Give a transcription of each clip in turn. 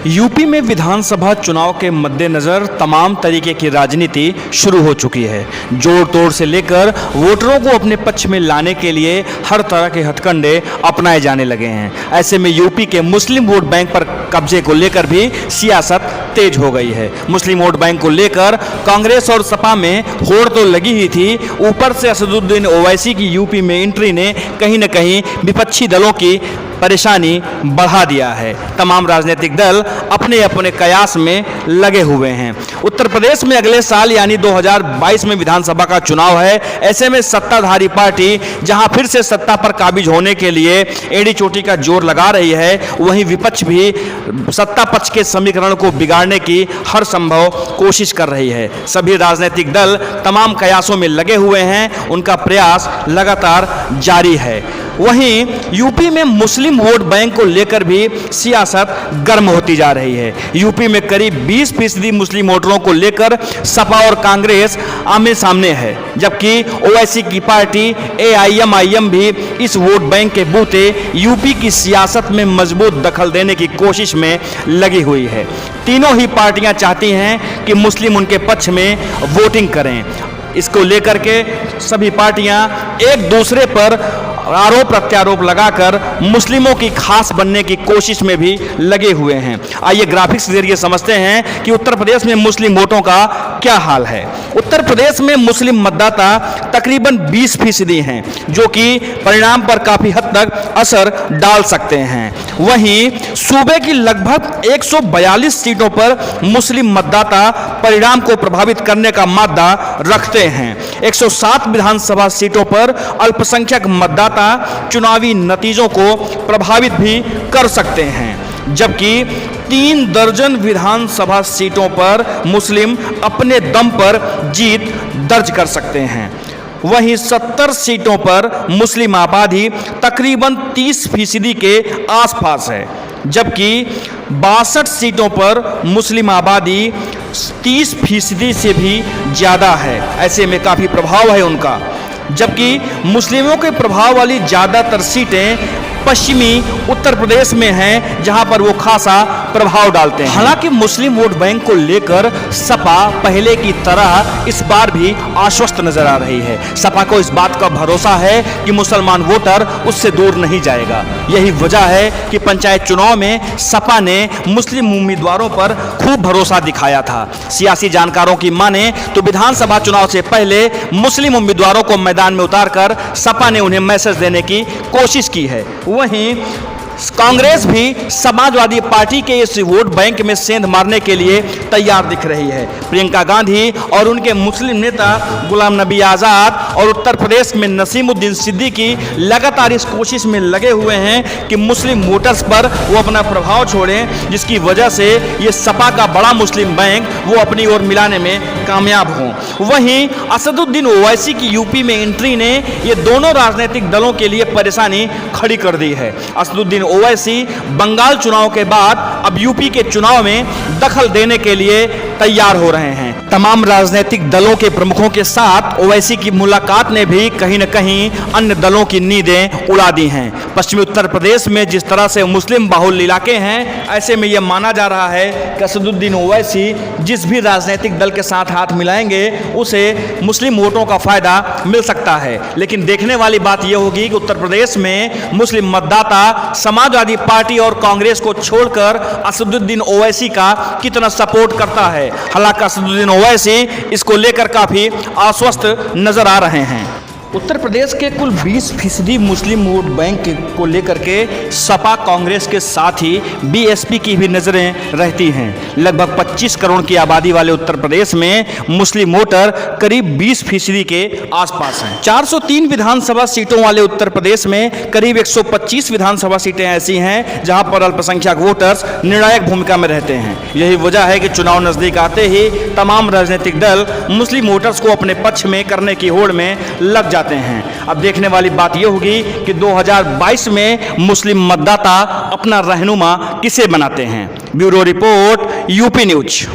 UP में विधानसभा चुनाव के मद्देनज़र तमाम तरीके की राजनीति शुरू हो चुकी है। जोड़ तोड़ से लेकर वोटरों को अपने पक्ष में लाने के लिए हर तरह के हथकंडे अपनाए जाने लगे हैं। ऐसे में यूपी के मुस्लिम वोट बैंक पर कब्जे को लेकर भी सियासत तेज हो गई है। मुस्लिम वोट बैंक को लेकर कांग्रेस और सपा में होड़ तो लगी ही थी, ऊपर से असदुद्दीन ओवैसी की यूपी में एंट्री ने कहीं न कहीं विपक्षी दलों की परेशानी बढ़ा दिया है। तमाम राजनीतिक दल अपने अपने कयास में लगे हुए हैं। उत्तर प्रदेश में अगले साल यानी 2022 में विधानसभा का चुनाव है। ऐसे में सत्ताधारी पार्टी जहां फिर से सत्ता पर काबिज होने के लिए एड़ी चोटी का जोर लगा रही है, वहीं विपक्ष भी सत्ता पक्ष के समीकरण को बिगाड़ने की हर संभव कोशिश कर रही है। सभी राजनीतिक दल तमाम कयासों में लगे हुए हैं, उनका प्रयास लगातार जारी है। वहीं यूपी में मुस्लिम वोट बैंक को लेकर भी सियासत गर्म होती जा रही है। यूपी में करीब 20% मुस्लिम वोटरों को लेकर सपा और कांग्रेस आमने सामने है, जबकि ओवैसी की पार्टी AIMIM भी इस वोट बैंक के बूते यूपी की सियासत में मजबूत दखल देने की कोशिश में लगी हुई है। तीनों ही पार्टियां चाहती हैं कि मुस्लिम उनके पक्ष में वोटिंग करें। इसको लेकर के सभी पार्टियां एक दूसरे पर आरोप प्रत्यारोप लगाकर मुस्लिमों की खास बनने की कोशिश में भी लगे हुए हैं। आइए ग्राफिक्स के जरिए समझते हैं कि उत्तर प्रदेश में मुस्लिम वोटों का क्या हाल है। उत्तर प्रदेश में मुस्लिम मतदाता तकरीबन 20% हैं, जो कि परिणाम पर काफी हद तक असर डाल सकते हैं। वहीं सूबे की लगभग 142 सीटों पर मुस्लिम मतदाता परिणाम को प्रभावित करने का मादा रखते हैं। 107 विधानसभा सीटों पर अल्पसंख्यक मतदाता चुनावी नतीजों को प्रभावित भी कर सकते हैं, जबकि 3 दर्जन विधानसभा सीटों पर मुस्लिम अपने दम पर जीत दर्ज कर सकते हैं। वहीं 70 सीटों पर मुस्लिम आबादी तकरीबन 30% के आसपास है, जबकि 62 सीटों पर मुस्लिम आबादी 30% से भी ज़्यादा है। ऐसे में काफ़ी प्रभाव है उनका, जबकि मुस्लिमों के प्रभाव वाली ज़्यादातर सीटें पश्चिमी उत्तर प्रदेश में हैं, जहां पर वो खासा प्रभाव डालते हैं। हालांकि मुस्लिम वोट बैंक को लेकर सपा पहले की तरह इस बार भी आश्वस्त नजर आ रही है। सपा को इस बात का भरोसा है कि मुसलमान वोटर उससे दूर नहीं जाएगा। यही वजह है कि पंचायत चुनाव में सपा ने मुस्लिम उम्मीदवारों पर खूब भरोसा दिखाया था। सियासी जानकारों की माने तो विधानसभा चुनाव से पहले मुस्लिम उम्मीदवारों को मैदान में उतारकर सपा ने उन्हें मैसेज देने की कोशिश की है। वहीं कांग्रेस भी समाजवादी पार्टी के इस वोट बैंक में सेंध मारने के लिए तैयार दिख रही है। प्रियंका गांधी और उनके मुस्लिम नेता गुलाम नबी आज़ाद और उत्तर प्रदेश में नसीमुद्दीन सिद्दीकी लगातार इस कोशिश में लगे हुए हैं कि मुस्लिम वोटर्स पर वो अपना प्रभाव छोड़ें, जिसकी वजह से ये सपा का बड़ा मुस्लिम बैंक वो अपनी ओर मिलाने में कामयाब हों। वहीं असदुद्दीन ओवैसी की यूपी में एंट्री ने ये दोनों राजनीतिक दलों के लिए परेशानी खड़ी कर दी है। असदुद्दीन ओवैसी बंगाल चुनाव के बाद अब यूपी के चुनाव में दखल देने के लिए तैयार हो रहे हैं। तमाम राजनीतिक दलों के प्रमुखों के साथ ओवैसी की मुलाकात ने भी कहीं न कहीं अन्य दलों की नींदें उड़ा दी हैं। पश्चिमी उत्तर प्रदेश में जिस तरह से मुस्लिम बाहुल इलाके हैं, ऐसे में यह माना जा रहा है कि असदुद्दीन ओवैसी जिस भी राजनीतिक दल के साथ हाथ मिलाएंगे उसे मुस्लिम वोटों का फायदा मिल सकता है। लेकिन देखने वाली बात यह होगी कि उत्तर प्रदेश में मुस्लिम मतदाता समाजवादी पार्टी और कांग्रेस को छोड़कर असदुद्दीन ओवैसी का कितना सपोर्ट करता है। हालांकि असदुद्दीन ओवैसी इसको लेकर काफी आश्वस्त नजर आ रहे हैं। उत्तर प्रदेश के कुल 20% मुस्लिम वोट बैंक को लेकर के सपा कांग्रेस के साथ ही BSP की भी नज़रें रहती हैं। लगभग 25 करोड़ की आबादी वाले उत्तर प्रदेश में मुस्लिम वोटर करीब 20% के आसपास हैं। 403 विधानसभा सीटों वाले उत्तर प्रदेश में करीब 125 विधानसभा सीटें ऐसी हैं जहां पर अल्पसंख्यक वोटर्स निर्णायक भूमिका में रहते हैं। यही वजह है कि चुनाव नज़दीक आते ही तमाम राजनीतिक दल मुस्लिम वोटर्स को अपने पक्ष में करने की होड़ में लग जाते हैं। अब देखने वाली बात यह होगी कि 2022 में मुस्लिम मतदाता अपना रहनुमा किसे बनाते हैं। Bureau report, UP news.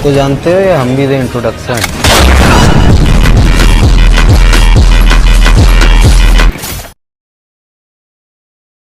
को जानते हो या हम भी दें इंट्रोडक्शन?